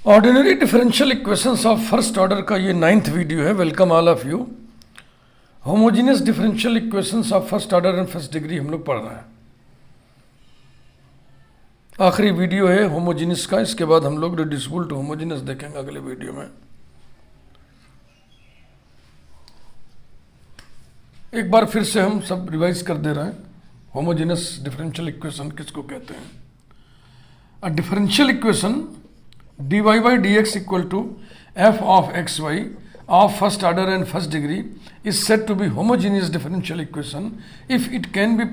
Ordinary differential equations of first order का ये 9th video है। Welcome all of you. Homogeneous differential equations of first order and first degree हम लोग पढ़ रहे हैं। आखिरी वीडियो है होमोजीनियस का, इसके बाद हम लोग रिड्यूसिबल टू होमोजीनियस देखेंगे अगले वीडियो में। एक बार फिर से हम सब रिवाइज कर दे रहे हैं। होमोजीनियस डिफरेंशियल इक्वेशन किसको कहते हैं? A differential equation dy by dx equal to f of xy of first order and first degree is said to be homogeneous differential equation if it can be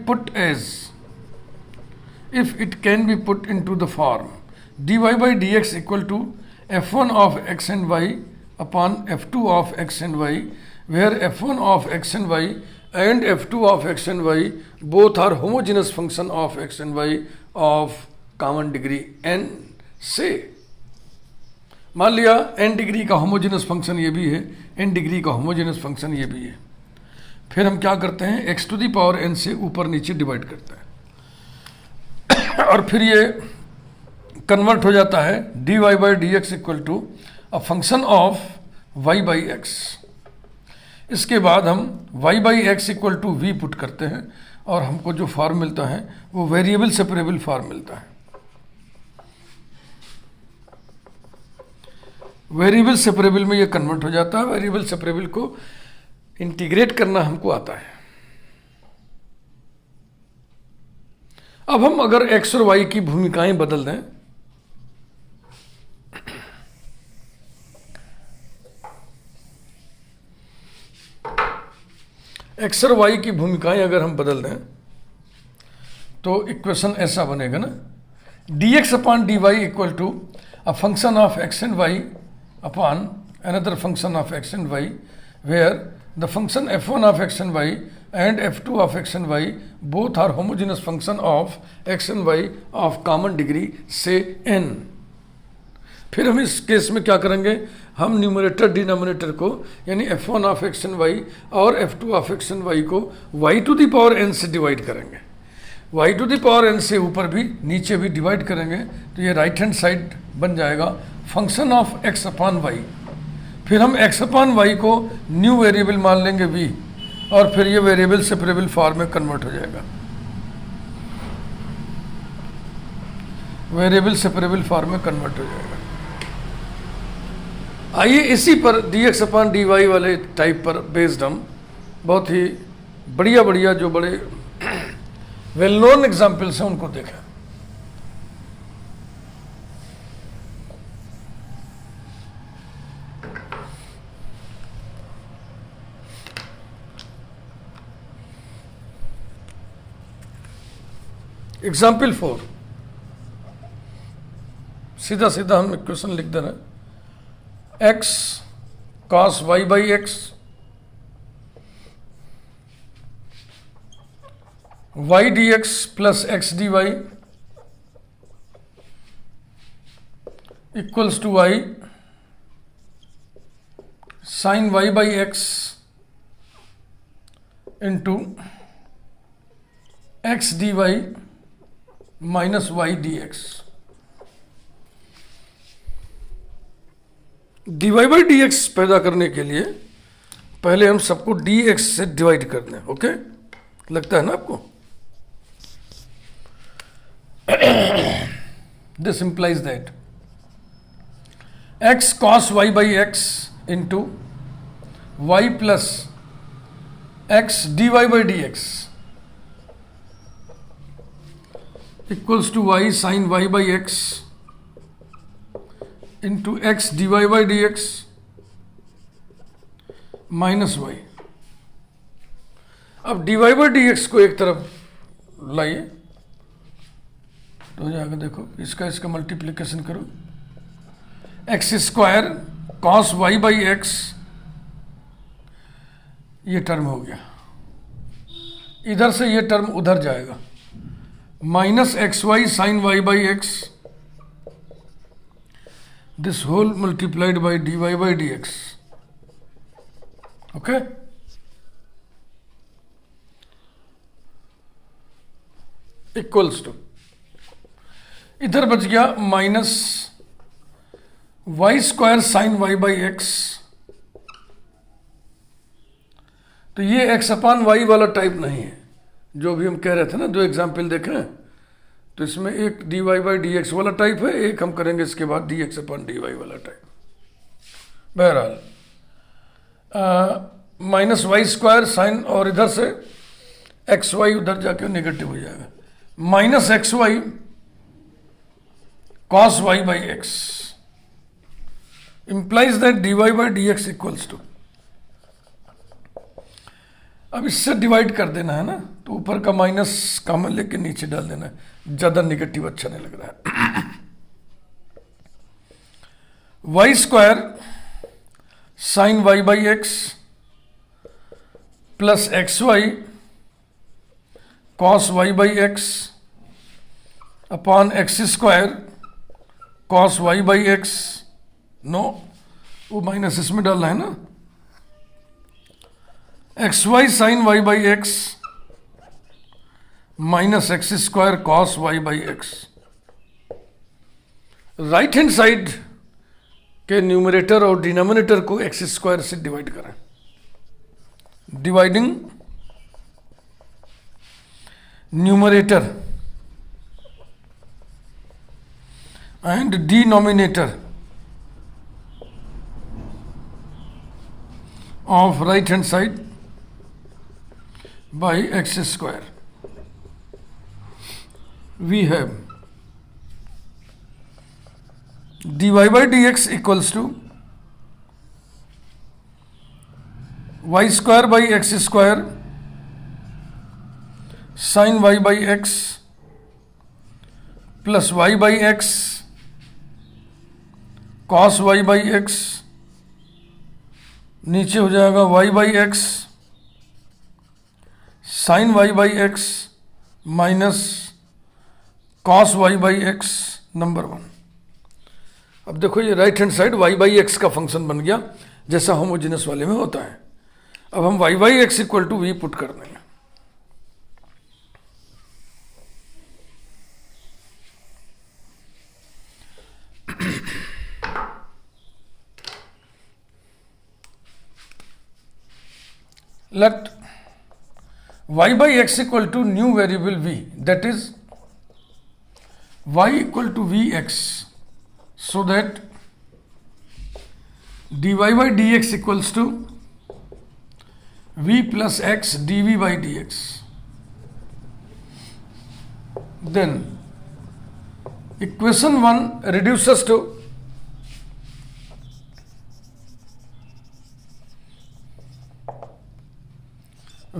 put into the form dy by dx equal to f1 of x and y upon f2 of x and y, where f1 of x and y and f2 of x and y both are homogeneous function of x and y of common degree n से मान लिया n degree का homogeneous function ये भी है, n degree का homogeneous function ये भी है। फिर हम क्या करते हैं, x to the power n से ऊपर नीचे डिवाइड करते हैं और फिर ये कन्वर्ट हो जाता है dy by d x equal to a function of y by x. इसके बाद हम y by x equal to v put करते हैं और हमको जो फॉर्म मिलता है वो वेरिएबल सेपरेबल फॉर्म मिलता है। वेरिएबल सेपरेबल में ये कन्वर्ट हो जाता है। वेरिएबल सेपरेबल को इंटीग्रेट करना हमको आता है। अब हम अगर x और y की भूमिकाएं बदल दें, x और y की भूमिकाएं अगर हम बदल दें तो इक्वेशन ऐसा बनेगा ना, dx upon dy equal to a function of x and y upon another function of x and y, where the function f1 of x and y and f2 of x and y both are homogeneous function of x and y of common degree say n। फिर हम इस case में क्या करेंगे, हम numerator denominator को यानी f1 of x and y और f2 of x and y को y to the power n से डिवाइड करेंगे। y to the power n से ऊपर भी नीचे भी डिवाइड करेंगे तो ये राइट हैंड साइड बन जाएगा function of x upon y। फिर हम x अपॉन y को न्यू वेरिएबल मान लेंगे v और फिर ये वेरिएबल सेपरेबल फॉर्म में कन्वर्ट हो जाएगा। वेरिएबल सेपरेबल फॉर्म में कन्वर्ट हो जाएगा। आइए इसी पर dx अपॉन dy वाले टाइप पर बेस्ड हम बहुत ही बढ़िया बढ़िया जो बड़े वेल नोन एग्जाम्पल्स हैं उनको देखें। एग्जाम्पल 4, सीधा सीधा हम इक्वेशन लिख दे रहे हैं, x cos y by x y dx plus x dy equals to y sine y by x into x dy minus y d x. D y by d x पैदा करने के लिए पहले हम सबको डी एक्स से divide कर दें। ओके, लगता है ना आपको? This implies that x cos y by x into y plus x d y by d x equals to y sine y by x into x d y by d x minus y. अब d y by d x को एक तरफ लाइए तो हो जाएगा, देखो इसका मल्टीप्लिकेशन करो, x square cos y by x, ये टर्म हो गया, इधर से ये टर्म उधर जाएगा, minus x y sine y by x, this whole multiplied by d y by d x. Okay, equals to, इधर बच गया minus y square sine y by x, तो ये एक्स अपान वाई वाला टाइप नहीं है जो भी हम कह रहे थे ना, दो एग्जाम्पल देखें तो इसमें एक d y by d x वाला टाइप है, एक हम करेंगे इसके बाद d x upon d y वाला टाइप। बहरहाल माइनस वाई स्क्वायर साइन, और इधर से एक्स वाई उधर जाके नेगेटिव हो जाएगा, minus x y cos y by x implies that d y by d x equals to, अब इससे डिवाइड कर देना है ना, तो ऊपर का माइनस कॉमन लेके नीचे डाल देना है, ज्यादा निगेटिव अच्छा नहीं लग रहा है। Y square sine y by x plus x y cos y by x upon x square cos y by x, no वो माइनस इसमें डालना है ना, x y sine y by x minus x square cos y by x. Right hand side के numerator और denominator को x square से divide करें, dividing numerator and denominator of right hand side by x square, we have dy by dx equals to y square by x square sin y by x plus y by x cos y by x, नीचे हो जाएगा y by x sine y by x minus cos y by x, number 1। अब देखो ये right hand side y by x का function बन गया जैसा होमोजेनस वाले में होता है। अब हम y by x equal to v put कर देंगे, let y by x equal to new variable v, that is y equal to vx, so that dy by dx equals to v plus x dv by dx. Then equation 1 reduces to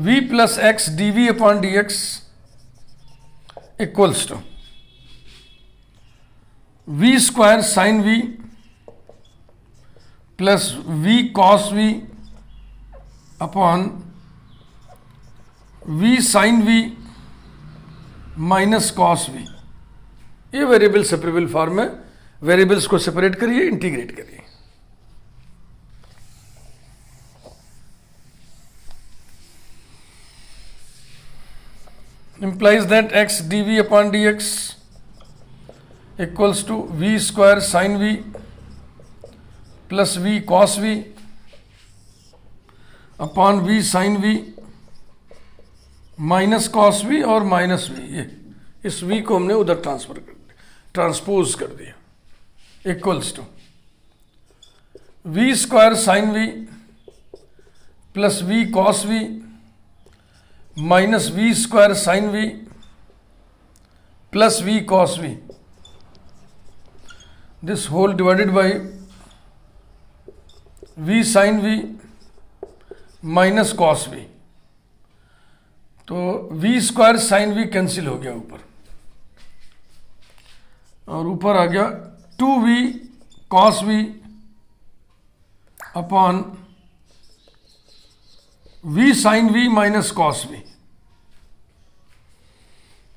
v plus x dv upon dx equals to v square sin v plus v cos v upon v sin v minus cos v। ये variable separable form है, variables को separate करिए, integrate करिए। implies that x dv upon dx equals to v square sin v plus v cos v upon v sin v minus cos v और minus v, ये इस v को हमने उधर ट्रांसपोज कर दिया, equals to v square sine v plus v cos v minus v square sine v plus v cos v, this whole divided by v sine v minus cos v, तो v square sine v cancel हो गया ऊपर, और ऊपर आ गया 2v cos v upon v sin v minus cos v।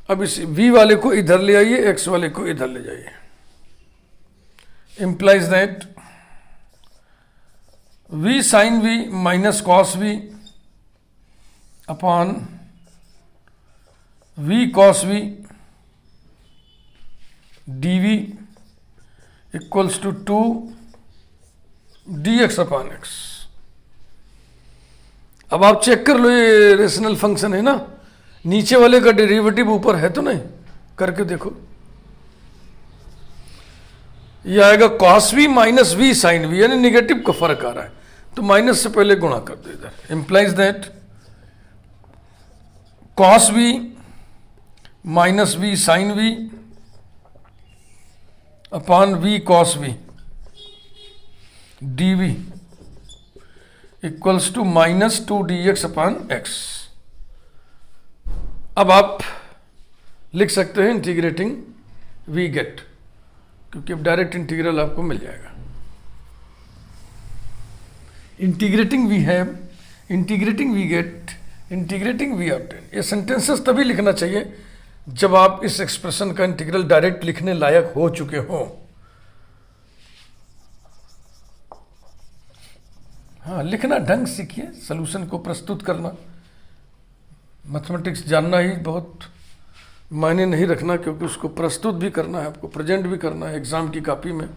अब इस v वाले को इधर ले आइए, x वाले को इधर ले जाइए, implies that v sin v minus cos v upon v cos v dv equals to 2 dx upon x। अब आप चेक कर लो, ये रेशनल फंक्शन है ना, नीचे वाले का डेरिवेटिव ऊपर है तो नहीं, करके देखो। ये आएगा cos v minus v sine v, यानी निगेटिव का फर्क आ रहा है, तो माइनस से पहले गुणा कर दो इधर। Implies that cos v minus v sine v upon v cos v dv equals to minus 2 dx upon x। अब आप लिख सकते हैं इंटीग्रेटिंग v गेट, क्योंकि अब डायरेक्ट इंटीग्रल आपको मिल जाएगा। Integrating we have, integrating we get, integrating we obtain. ये सेंटेंसेस तभी लिखना चाहिए जब आप इस एक्सप्रेशन का इंटीग्रल डायरेक्ट लिखने लायक हो चुके हो। हाँ, लिखना ढंग सीखिए, सॉल्यूशन को प्रस्तुत करना। मैथमेटिक्स जानना ही बहुत मायने नहीं रखना, क्योंकि उसको प्रस्तुत भी करना है, आपको प्रेजेंट भी करना है एग्जाम की कॉपी में।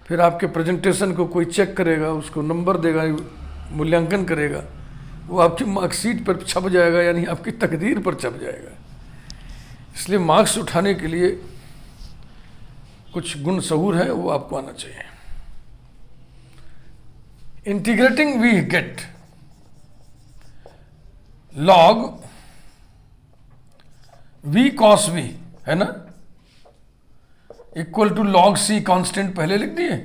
फिर आपके प्रेजेंटेशन को कोई चेक करेगा, उसको नंबर देगा, मूल्यांकन करेगा, वो आपकी मार्कशीट पर छप जाएगा, यानी आपकी तकदीर पर छप जाएगा। इसलिए मार्क्स उठाने के लिए कुछ गुण सहूर है, वो आपको आना चाहिए। Integrating we get log v cos v, है ना, equal to log c, constant पहले लिख दिए,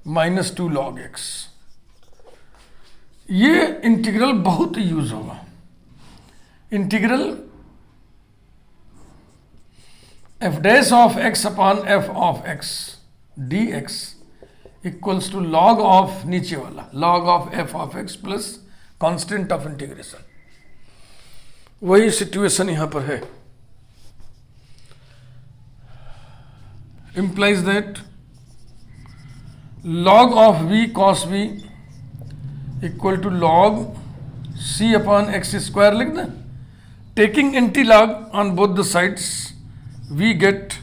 माइनस 2 log x। ये इंटीग्रल बहुत यूज होगा। Integral f dash of x upon f of x dx equals to log of नीचे वाला log of f of x plus constant of integration. वही situation यहां पर है। implies that log of v cos v equal to log c upon x square लिख दें। Taking anti-log on both the sides, we get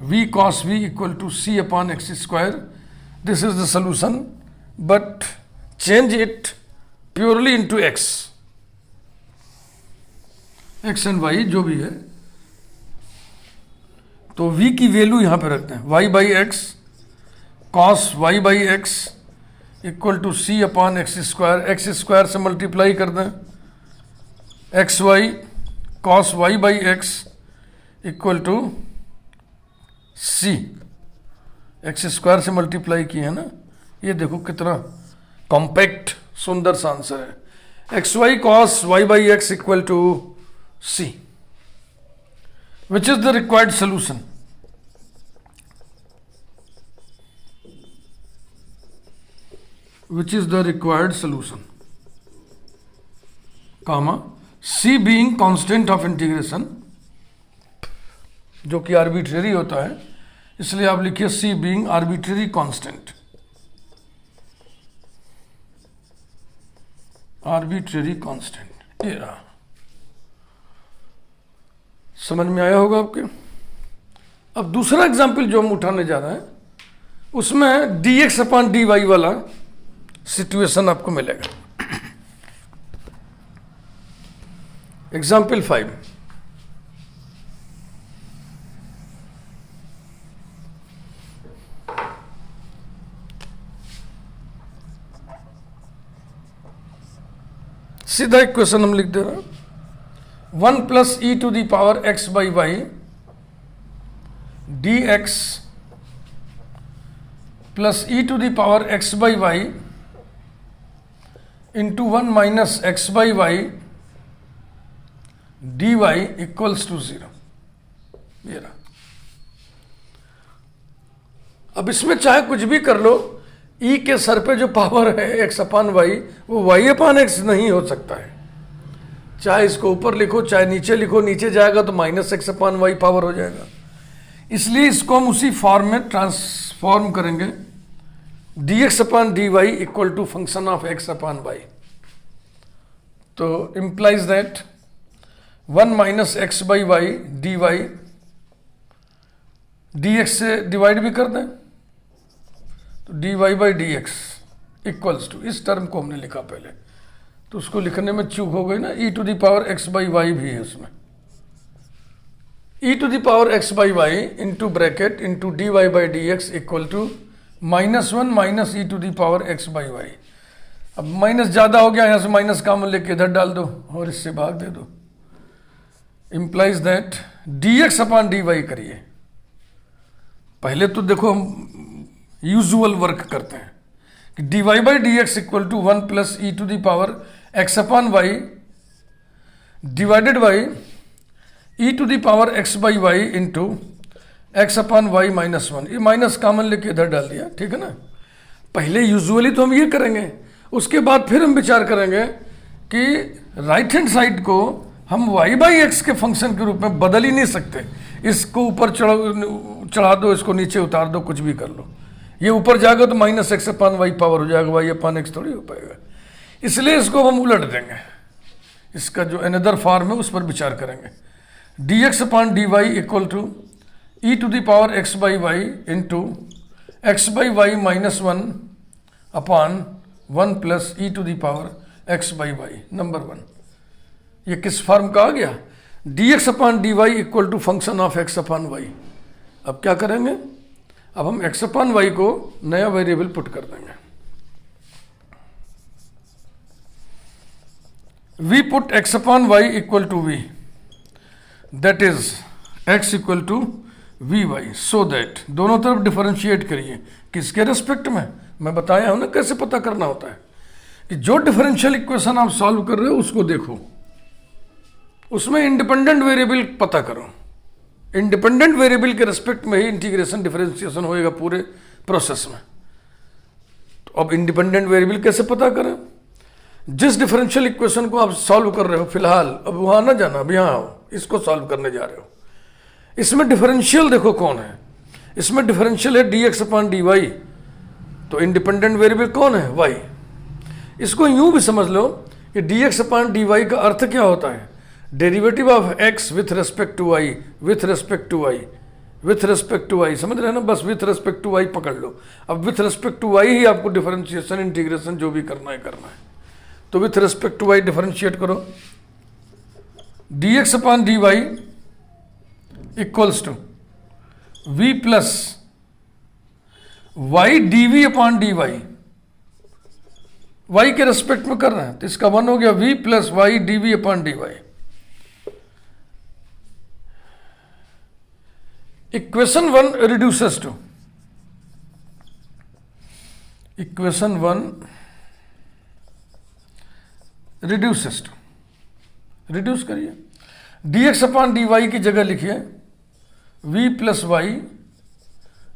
v cos v equal to c upon x square. This is the solution, but change it purely into x, x and y जो भी है। तो v की value यहां पर रखते हैं, y by x cos y by x equal to c upon x square. X square से मल्टीप्लाई कर दें, x y cos y by x equal to c। X square से मल्टीप्लाई किए है ना, ये देखो कितना कॉम्पैक्ट सुंदर सा आंसर है। X y cos y by x equal to c, which is the required solution? Which is the required solution? Comma c being constant of integration, जो कि आर्बिट्रेरी होता है, इसलिए आप लिखिए c being arbitrary constant, arbitrary constant। ये रहा, समझ में आया होगा आपके। अब दूसरा एग्जाम्पल जो हम उठाने जा रहे हैं उसमें dx अपॉन dy वाला सिचुएशन आपको मिलेगा। एग्जाम्पल 5, सीधा इक्वेशन हम लिख दे रहे हैं, 1 plus e to the power x by y dx plus e to the power x by y into 1 minus x by y dy equals to 0। ये रहा। अब इसमें चाहे कुछ भी कर लो, e के सर पे जो पावर है x अपान वाई, वो y अपान x नहीं हो सकता है। चाहे इसको ऊपर लिखो चाहे नीचे लिखो, नीचे जाएगा तो minus x upon Y power हो जाएगा। इसलिए इसको हम उसी फॉर्म में ट्रांसफॉर्म करेंगे, dx upon dy equal to function of x upon y। तो implies that 1 minus x by y d y, dx से डिवाइड भी कर दें तो dy by d x equals to, इस टर्म को हमने लिखा पहले, तो उसको लिखने में चूक हो गई ना, e to the power x by y भी है उसमें, e to the power x by y into bracket into d y by d x equal to -1 minus e to the power x by y. अब minus ज़्यादा हो गया, यहाँ से minus common लेके इधर डाल दो और इससे भाग दे दो, implies that d x upon d y करिए। पहले तो देखो हम यूजुअल वर्क करते हैं कि d y by d x equal to 1 plus e to the power x upon y divided by e to the power x by y into x upon y -1। ये minus common लेके इधर डाल दिया, ठीक है ना। पहले यूजुअली तो हम ये करेंगे, उसके बाद फिर हम विचार करेंगे कि राइट हैंड साइड को हम वाई बाई एक्स के फंक्शन के रूप में बदल ही नहीं सकते। इसको ऊपर चढ़ा दो, इसको नीचे उतार दो, कुछ भी कर लो, ये ऊपर जाएगा तो -x अपॉन वाई पावर हो जाएगा, वाई अपॉन एक्स थोड़ी हो पाएगा। इसलिए इसको हम उलट देंगे, इसका जो अनदर फॉर्म है उस पर विचार करेंगे। D x upon d y equal to e to the power x by y into x by y -1 upon 1 plus e to the power x by y. Number 1 ये किस फॉर्म का आ गया, d x upon d y equal to function of x upon y. अब क्या करेंगे, अब हम एक्स अपॉन वाई को नया वेरिएबल पुट कर देंगे। We put x upon y equal to v, that is x equal to v y, so that दोनों तरफ डिफरेंशिएट करिए। किसके रेस्पेक्ट में, मैं बताया हूं ना कैसे पता करना होता है कि जो डिफरेंशियल इक्वेशन आप सॉल्व कर रहे हो उसको देखो, उसमें इंडिपेंडेंट वेरिएबल पता करो, इंडिपेंडेंट वेरिएबल के रेस्पेक्ट में ही इंटीग्रेशन डिफरेंशिएशन होएगा पूरे प्रोसेस में। तो अब इंडिपेंडेंट वेरिएबल कैसे पता करें, जिस डिफरेंशियल इक्वेशन को आप सॉल्व कर रहे हो फिलहाल, अब वहां ना जाना, अब यहां आओ, इसको सॉल्व करने जा रहे हो। इसमें डिफरेंशियल देखो कौन है, इसमें डिफरेंशियल है d x upon d y, तो इंडिपेंडेंट वेरिएबल कौन है, वाई। इसको यूं भी समझ लो कि d x upon d y का अर्थ क्या होता है, derivative of x with respect to y, with respect to y, with respect to y, समझ रहे हैं ना, बस विथ रेस्पेक्ट टू वाई पकड़ लो। अब विथ रेस्पेक्ट टू वाई ही आपको डिफरेंशिएशन इंटीग्रेशन जो भी करना है करना है, तो with respect to y differentiate करो। D x upon d y equals to v plus y d v upon d y, y के रेस्पेक्ट में कर रहे हैं तो इसका 1 हो गया v plus y d v upon d y. Equation 1 reduces to, equation 1 reduces to, reduce करिए, d x upon d y की जगह लिखिए v plus y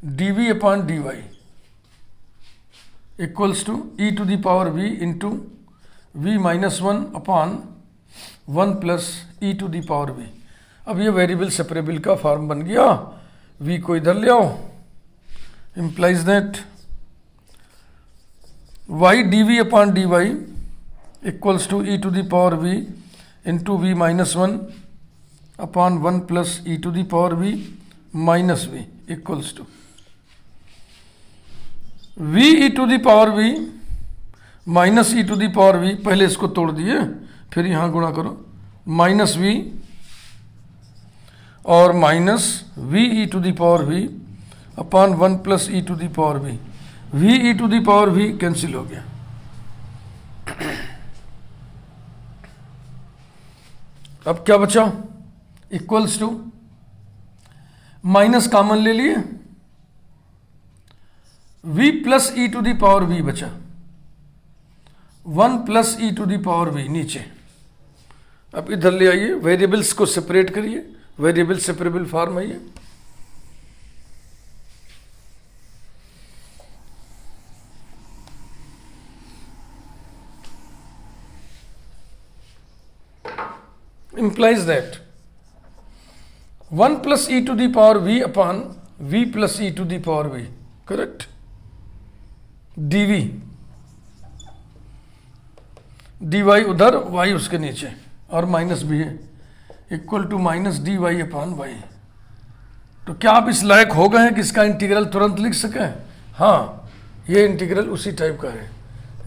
d v upon d y equals to e to the power v into v -1 upon 1 plus e to the power v. अब ये variable separable का form बन गया, we को इधर ले आओ, implies that y d v upon d y equals to e to the power v into v -1 upon 1 plus e to the power v minus v equals to v e to the power v minus e to the power v, पहले इसको तोड़ दिए फिर यहां गुणा करो, minus v और minus v e to the power v upon 1 plus e to the power v, v e to the power v cancel हो गया। अब क्या बचा, इक्वल्स टू माइनस कॉमन ले लिए, v plus e to the power v बचा, 1 plus e to the power v नीचे। अब इधर ले आइए, वेरिएबल्स को सेपरेट करिए, वेरिएबल सेपरेबल फॉर्म है ये। implies that 1 plus e to the power v upon v plus e to the power v, correct, dv dy उधर y उसके नीचे और माइनस भी है, equal to minus d y upon y. तो क्या आप इस लायक हो गए हैं कि इसका इंटीग्रल तुरंत लिख सकें? हाँ, ये इंटीग्रल उसी टाइप का है।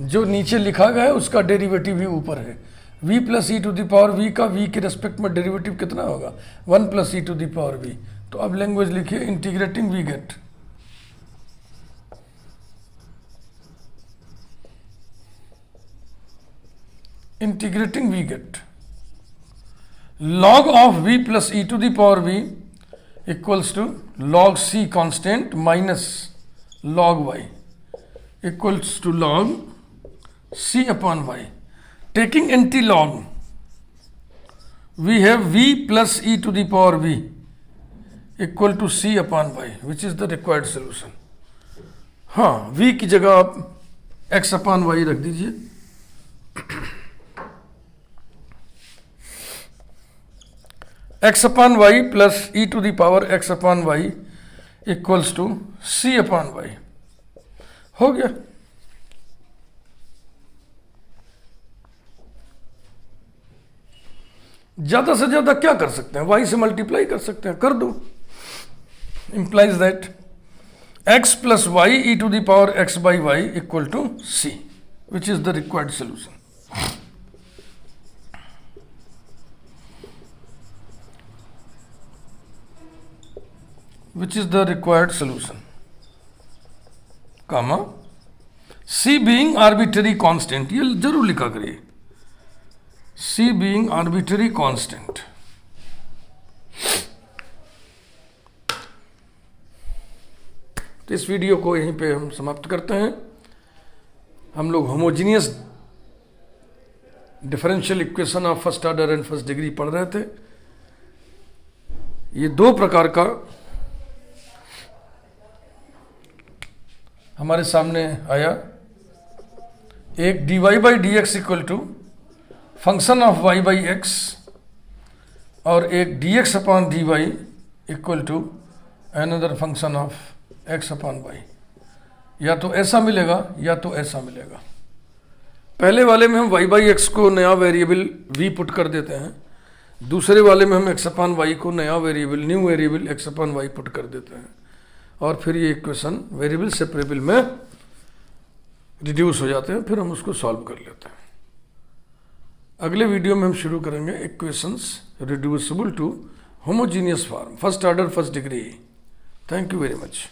जो नीचे लिखा गया है उसका डेरिवेटिव ही ऊपर है। v plus e to the power v का v के रेस्पेक्ट में डेरिवेटिव कितना होगा, 1 plus e to the power v। तो अब लैंग्वेज लिखिए, integrating we get log of v plus e to the power v equals to log c constant minus log y equals to log c upon y. Taking anti-log, we have v plus e to the power v equal to c upon y, which is the required solution. हाँ, v की जगह आप x upon y रख दीजिए। x upon y plus e to the power x upon y equals to c upon y हो गया। ज्यादा से ज्यादा क्या कर सकते हैं, y से मल्टीप्लाई कर सकते हैं, कर दो। implies that x plus y e to the power x by y equal to c, which is the required solution. Which is the required solution, comma c being arbitrary constant, ये जरूर लिखा करिए, c being arbitrary constant। तो इस video को यहीं पे हम समाप्त करते हैं। हम लोग homogeneous differential equation of first order and first degree पढ़ रहे थे। ये दो प्रकार का हमारे सामने आया, एक dy by d x equal to function of y by x और एक dx upon dy equal to another function of x upon y। या तो ऐसा मिलेगा या तो ऐसा मिलेगा। पहले वाले में हम y बाई एक्स को नया वेरिएबल v पुट कर देते हैं, दूसरे वाले में हम x अपॉन y को नया variable new variable x upon y put कर देते हैं, और फिर ये इक्वेशन वेरिएबल सेपरेबल में रिड्यूस हो जाते हैं, फिर हम उसको सॉल्व कर लेते हैं। अगले वीडियो में हम शुरू करेंगे equations reducible to homogeneous form, first order first degree. Thank you very much.